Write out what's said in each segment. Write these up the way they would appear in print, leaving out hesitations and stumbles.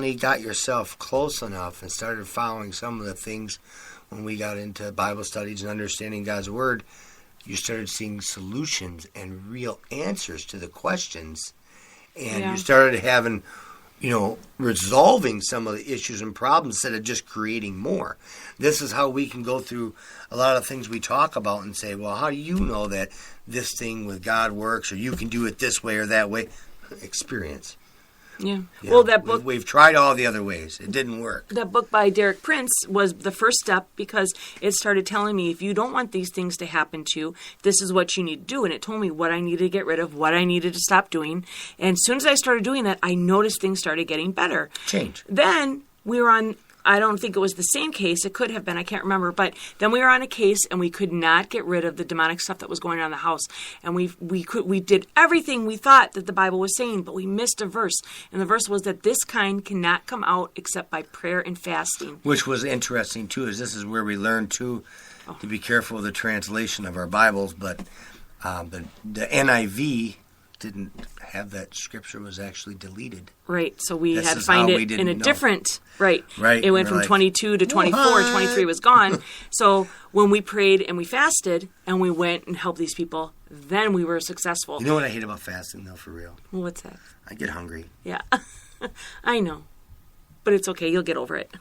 finally got yourself close enough and started following some of the things when we got into Bible studies and understanding God's Word, you started seeing solutions and real answers to the questions. And you started having, resolving some of the issues and problems instead of just creating more. This is how we can go through a lot of things we talk about and say, well, how do you know that this thing with God works, or you can do it this way or that way? Experience. Yeah. Well, that book... We've tried all the other ways. It didn't work. That book by Derek Prince was the first step, because it started telling me, if you don't want these things to happen to you, this is what you need to do. And it told me what I needed to get rid of, what I needed to stop doing. And as soon as I started doing that, I noticed things started getting better. Change. Then we were on... I don't think it was the same case. It could have been. I can't remember. But then we were on a case, and we could not get rid of the demonic stuff that was going on in the house. And we did everything we thought that the Bible was saying, but we missed a verse. And the verse was that this kind cannot come out except by prayer and fasting. Which was interesting, too, is this is where we learned, too, to be careful with the translation of our Bibles. But the NIV didn't have that scripture, was actually deleted. Right, so we had to find it in a different... Right. It went from 22 to 24. What? 23 was gone. So when we prayed and we fasted and we went and helped these people, then we were successful. You know what I hate about fasting, though, for real? Well, what's that? I get hungry. Yeah. I know. But it's okay. You'll get over it.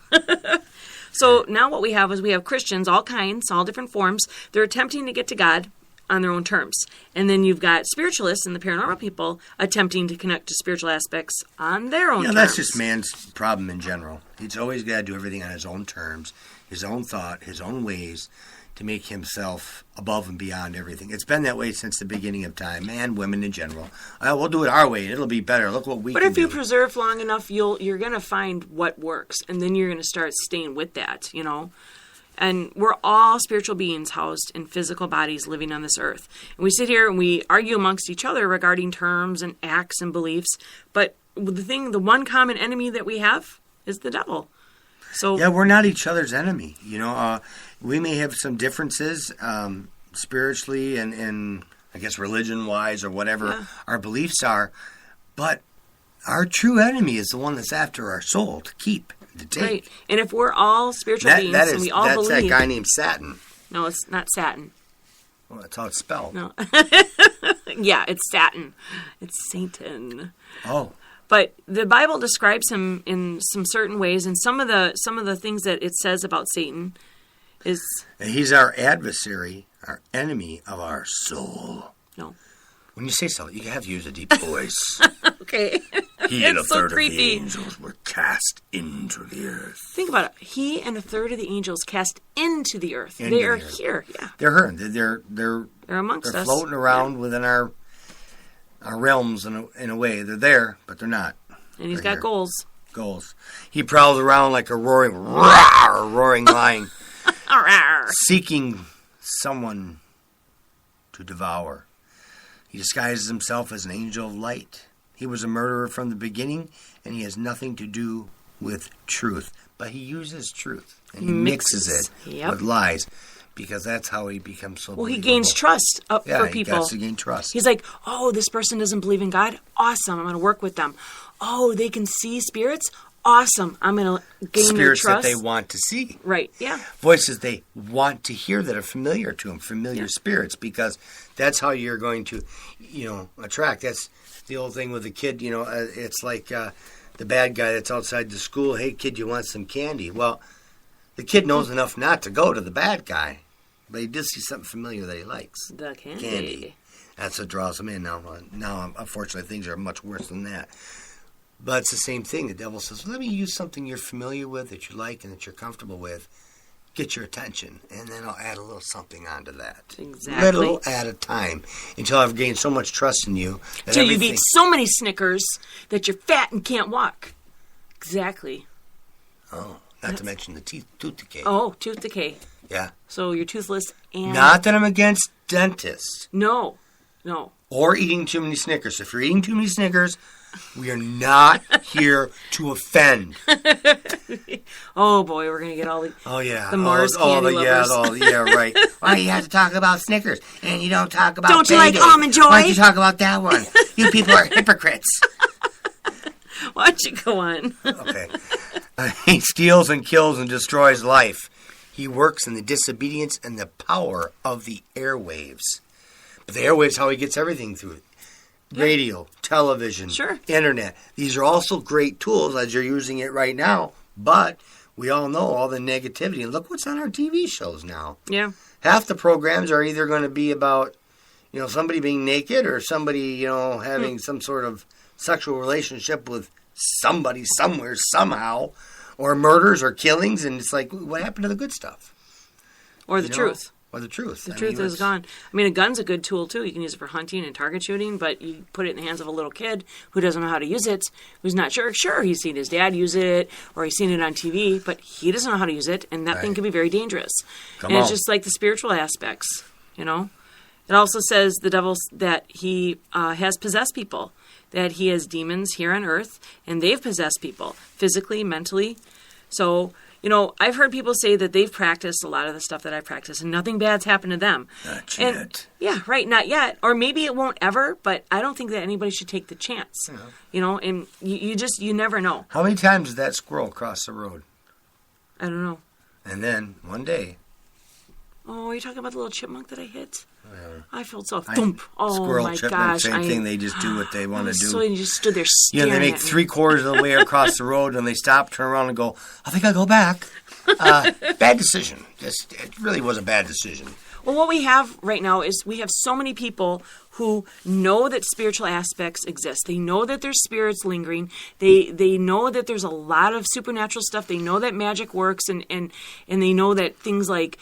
So now what we have is we have Christians, all kinds, all different forms. They're attempting to get to God on their own terms. And then you've got spiritualists and the paranormal people attempting to connect to spiritual aspects on their own terms. That's just man's problem in general. He's always got to do everything on his own terms, his own thought, his own ways, to make himself above and beyond everything. It's been that way since the beginning of time, man, women in general. We'll do it our way, and it'll be better. Look what we can do. But if you preserve long enough, you're going to find what works, and then you're going to start staying with that, And we're all spiritual beings housed in physical bodies living on this earth. And we sit here and we argue amongst each other regarding terms and acts and beliefs. But the one common enemy that we have is the devil. So yeah, we're not each other's enemy. We may have some differences spiritually and I guess religion-wise or whatever our beliefs are. But our true enemy is the one that's after our soul to keep. Right. And if we're all spiritual beings and we all believe... That's that guy named Satan. No, it's not Satan. Well, that's how it's spelled. No. Yeah, it's Satan. It's Satan. Oh. But the Bible describes him in some certain ways, and some of the things that it says about Satan is... He's our adversary, our enemy of our soul. No. When you say so, you have to use a deep voice. Okay. He and a third of the angels were cast into the earth. Think about it. He and a third of the angels cast into the earth. They are here. Yeah. They're amongst us. They're floating around within our realms in a way. They're there, but they're not. And he's got goals. Goals. He prowls around like a roaring lion, seeking someone to devour. He disguises himself as an angel of light. He was a murderer from the beginning, and he has nothing to do with truth. But he uses truth, and he mixes it with lies, because that's how he becomes so believable. He gains trust for people. He gets to gain trust. He's like, oh, this person doesn't believe in God? Awesome, I'm going to work with them. Oh, they can see spirits? Awesome, I'm going to gain their trust. Spirits that they want to see. Right, yeah. Voices they want to hear that are familiar to them, familiar spirits, because that's how you're going to, attract. That's the old thing with the kid, it's like the bad guy that's outside the school. Hey, kid, you want some candy? Well, the kid knows enough not to go to the bad guy, but he does see something familiar that he likes. The candy. That's what draws him in. Now, unfortunately, things are much worse than that. But it's the same thing. The devil says, let me use something you're familiar with, that you like, and that you're comfortable with. Get your attention, and then I'll add a little something onto that. Exactly. Little at a time, until I've gained so much trust in you. Until you've eaten so many Snickers that you're fat and can't walk. Exactly. Oh, not to mention the tooth decay. Oh, tooth decay. Yeah. So you're toothless and... Not that I'm against dentists. No. Or eating too many Snickers. If you're eating too many Snickers... We are not here to offend. Oh boy, we're gonna get all the the Mars candy lovers. Right. Why you have to talk about Snickers and you don't talk about? Don't you like Almond Joy? Why don't you talk about that one? You people are hypocrites. Why don't you go on? Okay. He steals and kills and destroys life. He works in the disobedience and the power of the airwaves. But the airwaves, how he gets everything through it. Radio, television, internet. These are also great tools as you're using it right now. But we all know all the negativity. And look what's on our TV shows now. Yeah. Half the programs are either going to be about, somebody being naked or somebody, having some sort of sexual relationship with somebody somewhere somehow, or murders or killings. And it's like, what happened to the good stuff? Or the truth. Or the truth. The truth is gone. I mean, a gun's a good tool, too. You can use it for hunting and target shooting, but you put it in the hands of a little kid who doesn't know how to use it, who's not sure. Sure, he's seen his dad use it, or he's seen it on TV, but he doesn't know how to use it, and that thing can be very dangerous. It's just like the spiritual aspects, It also says the devil that he has possessed people, that he has demons here on earth, and they've possessed people, physically, mentally. So... I've heard people say that they've practiced a lot of the stuff that I practice, and nothing bad's happened to them. Not yet. Yeah, right, not yet. Or maybe it won't ever, but I don't think that anybody should take the chance. Yeah. And you never know. How many times did that squirrel cross the road? I don't know. And then, one day... Oh, are you talking about the little chipmunk that I hit? Whatever. I felt so thump. Oh, squirrel, my chipmunk, gosh. Same thing. They just do what they want to do. So you just stood there staring they make at me. 3/4 of the way across the road, and they stop, turn around, and go, I think I'll go back. Bad decision. It really was a bad decision. Well, what we have right now is we have so many people who know that spiritual aspects exist. They know that there's spirits lingering. They know that there's a lot of supernatural stuff. They know that magic works, and they know that things like,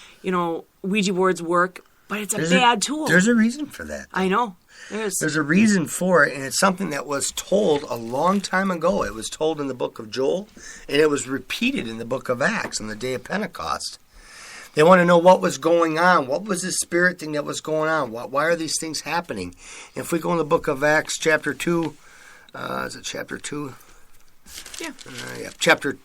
Ouija boards work, but it's a bad tool. There's a reason for that. I know. There's a reason for it, and it's something that was told a long time ago. It was told in the book of Joel, and it was repeated in the book of Acts on the day of Pentecost. They want to know what was going on. What was this spirit thing that was going on? Why are these things happening? If we go in the book of Acts, chapter 2, is it chapter 2? Yeah. Chapter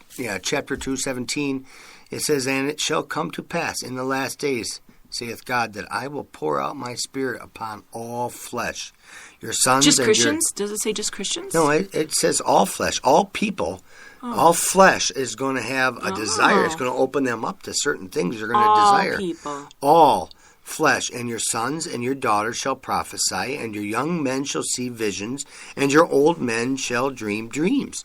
2, 17, it says, And it shall come to pass in the last days, saith God, that I will pour out my spirit upon all flesh. Your sons just and Christians? Does it say just Christians? No, it says all flesh, all people. All flesh is going to have a desire. It's going to open them up to certain things they're going to desire. All people. All flesh. And your sons and your daughters shall prophesy, and your young men shall see visions, and your old men shall dream dreams.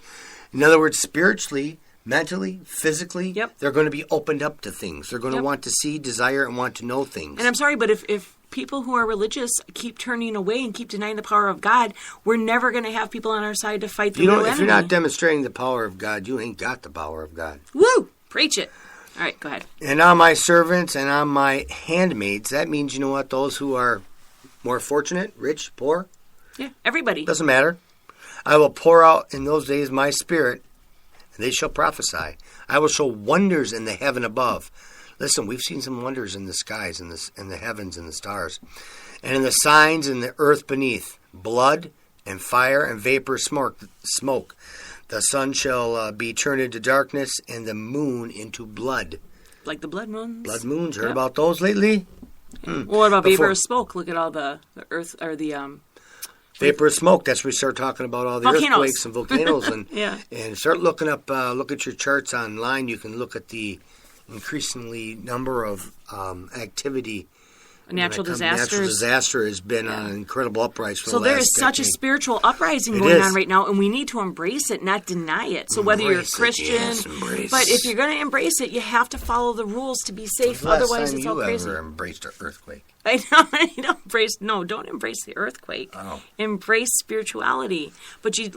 In other words, spiritually, mentally, physically, they're going to be opened up to things. They're going to want to see, desire, and want to know things. And I'm sorry, but if people who are religious keep turning away and keep denying the power of God, we're never going to have people on our side to fight the real enemy. If you're not demonstrating the power of God, you ain't got the power of God. Woo! Preach it. All right, go ahead. And on my servants and on my handmaids, that means, those who are more fortunate, rich, poor. Yeah, everybody. Doesn't matter. I will pour out in those days my spirit, and they shall prophesy. I will show wonders in the heaven above. Listen, we've seen some wonders in the skies, in the heavens, and the stars. And in the signs in the earth beneath, blood and fire and vapor smoke. The sun shall be turned into darkness, and the moon into blood. Like the blood moons? Blood moons. Heard about those lately? Well, what about vapor of smoke? Look at all the earth, or the... Vapor of smoke. That's when we start talking about all the earthquakes and volcanoes. And, and start looking up, look at your charts online. You can look at the increasingly number of activity. Natural disasters. Natural disaster has been on an incredible uprising. So there is such a spiritual uprising going on right now, and we need to embrace it, not deny it. So whether you're a Christian, but if you're going to embrace it, you have to follow the rules to be safe. Otherwise, it's all crazy. Ever embraced an earthquake? I know. Don't embrace the earthquake. Oh. Embrace spirituality. But there's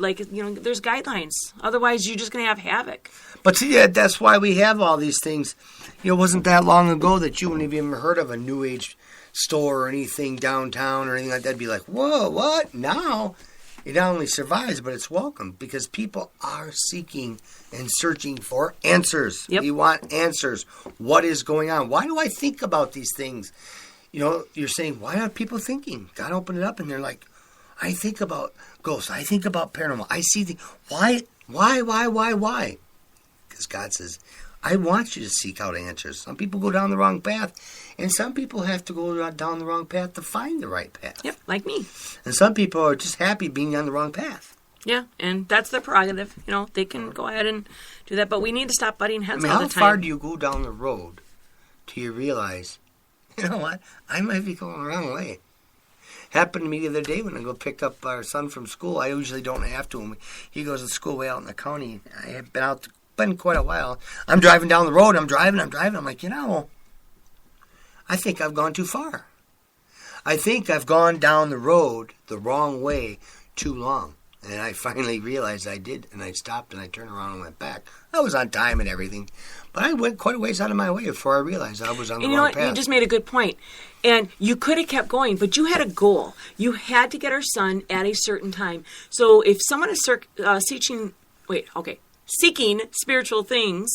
guidelines. Otherwise, you're just going to have havoc. But see, that's why we have all these things. It wasn't that long ago that you wouldn't have even heard of a New Age store or anything downtown or anything like that. It'd be like, whoa, what? Now, it not only survives, but it's welcome because people are seeking and searching for answers. Yep. We want answers. What is going on? Why do I think about these things? You're saying, why are people thinking? God opened it up and they're like, I think about ghosts. I think about paranormal. I see the... Why? Because God says, I want you to seek out answers. Some people go down the wrong path, and some people have to go down the wrong path to find the right path. Yep, like me. And some people are just happy being on the wrong path. Yeah, and that's their prerogative. You know, they can go ahead and do that, but we need to stop butting heads all the time. How far do you go down the road till you realize, you know what, I might be going the wrong way? Happened to me the other day when I go pick up our son from school. I usually don't have to. He goes to school way out in the county. I have been quite a while. I'm driving down the road. I'm driving. I'm like, you know, I think I've gone too far. I think I've gone down the road the wrong way too long. And I finally realized I did, and I stopped, and I turned around and went back. I was on time and everything, but I went quite a ways out of my way before I realized I was on the wrong path. You just made a good point. And you could have kept going, but you had a goal. You had to get our son at a certain time. So if someone is seeking spiritual things,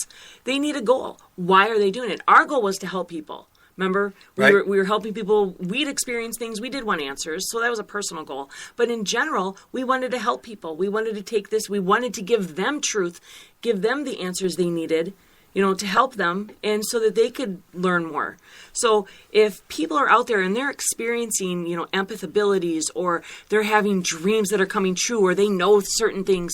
they need a goal. Why are they doing it? Our goal was to help people. Remember, we were helping people. We'd experienced things. We did want answers, so that was a personal goal. But in general, we wanted to help people. We wanted to take this. We wanted to give them truth, give them the answers they needed, you know, to help them, and so that they could learn more. So if people are out there and they're experiencing, you know, empath abilities, or they're having dreams that are coming true, or they know certain things,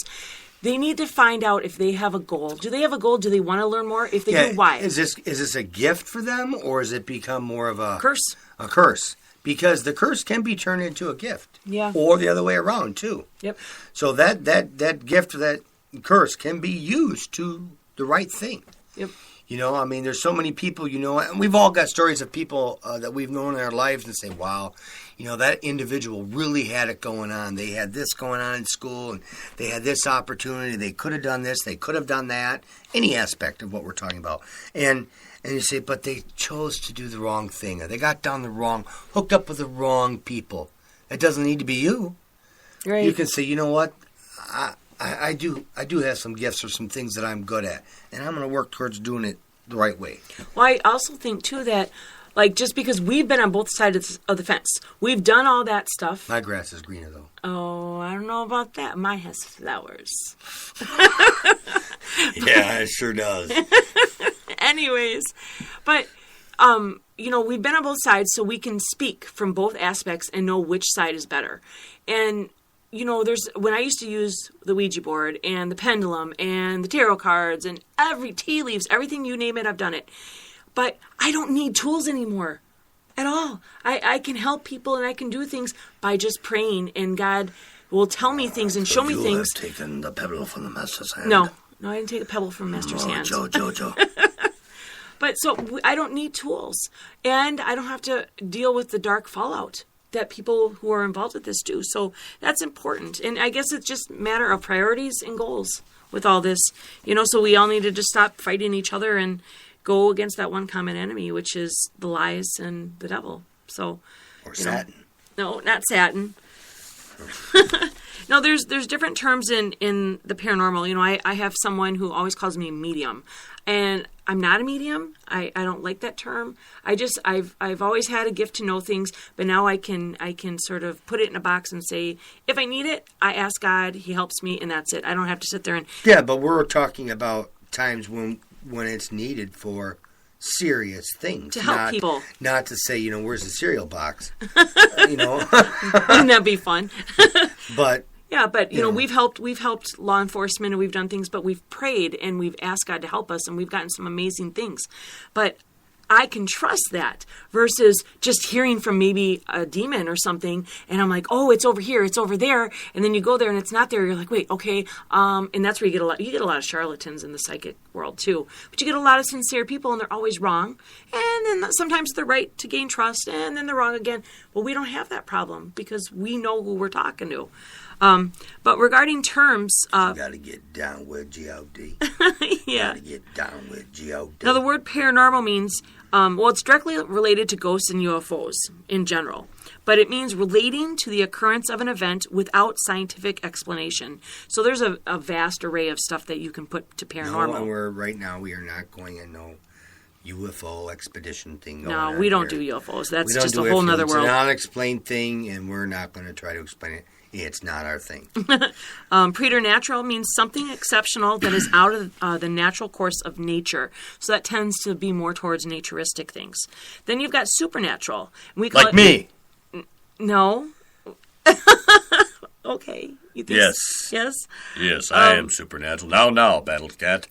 they need to find out if they have a goal. Do they have a goal? Do they want to learn more? If they do, why? Is this a gift for them, or has it become more of a curse? A curse. Because the curse can be turned into a gift. Yeah. Or the other way around, too. Yep. So that gift, that curse can be used to the right thing. Yep. You know, I mean, there's so many people, you know, and we've all got stories of people that we've known in our lives and say, wow, you know, that individual really had it going on. They had this going on in school, and they had this opportunity. They could have done this. They could have done that. Any aspect of what we're talking about. And you say, but they chose to do the wrong thing. Or they got hooked up with the wrong people. It doesn't need to be you. Right. You can say, you know what, I do have some gifts or some things that I'm good at, and I'm going to work towards doing it the right way. Well, I also think, too, that, like, just because we've been on both sides of the fence, we've done all that stuff. My grass is greener, though. Oh, I don't know about that. Mine has flowers. Yeah, it sure does. Anyways, but, you know, we've been on both sides, so we can speak from both aspects and know which side is better. And you know, when I used to use the Ouija board and the pendulum and the tarot cards and every tea leaves, everything you name it, I've done it. But I don't need tools anymore at all. I can help people and I can do things by just praying, and God will tell me things and show me things. You have taken the pebble from the master's hand. No, I didn't take a pebble from the master's hand. Joe. But so I don't need tools, and I don't have to deal with the dark fallout that people who are involved with this do. So that's important. And I guess it's just a matter of priorities and goals with all this. You know, so we all need to just stop fighting each other and go against that one common enemy, which is the lies and the devil. So, or Satan. No, not Satan. No, there's different terms in the paranormal. You know, I have someone who always calls me a medium, and I'm not a medium. I don't like that term. I've always had a gift to know things, but now I can sort of put it in a box and say, if I need it, I ask God, He helps me, and that's it. I don't have to sit there and... Yeah, but we're talking about times when it's needed for serious things. To help people. Not to say, you know, where's the cereal box? You know? Wouldn't that be fun? But... Yeah, but you know, we've helped law enforcement, and we've done things, but we've prayed and we've asked God to help us, and we've gotten some amazing things. But I can trust that versus just hearing from maybe a demon or something, and I'm like, oh, it's over here, it's over there, and then you go there and it's not there. You're like, wait, okay, and that's where you get a lot of charlatans in the psychic world too. But you get a lot of sincere people, and they're always wrong, and then sometimes they're right to gain trust, and then they're wrong again. Well, we don't have that problem because we know who we're talking to. But regarding terms... you got to get down with G-O-D. Yeah. Got to get down with G-O-D. Now, the word paranormal means... it's directly related to ghosts and UFOs in general. But it means relating to the occurrence of an event without scientific explanation. So there's a vast array of stuff that you can put to paranormal. No, right now we are not going in no UFO expedition thing going No, on we don't here. do UFOs. That's just a whole nother world. It's an unexplained thing, and we're not going to try to explain it. It's not our thing. Preternatural means something exceptional that is out of the natural course of nature. So that tends to be more towards naturistic things. Then you've got supernatural. We call like me. No. Okay. You think Yes. Yes? Yes, I am supernatural. Now, Battle Cat.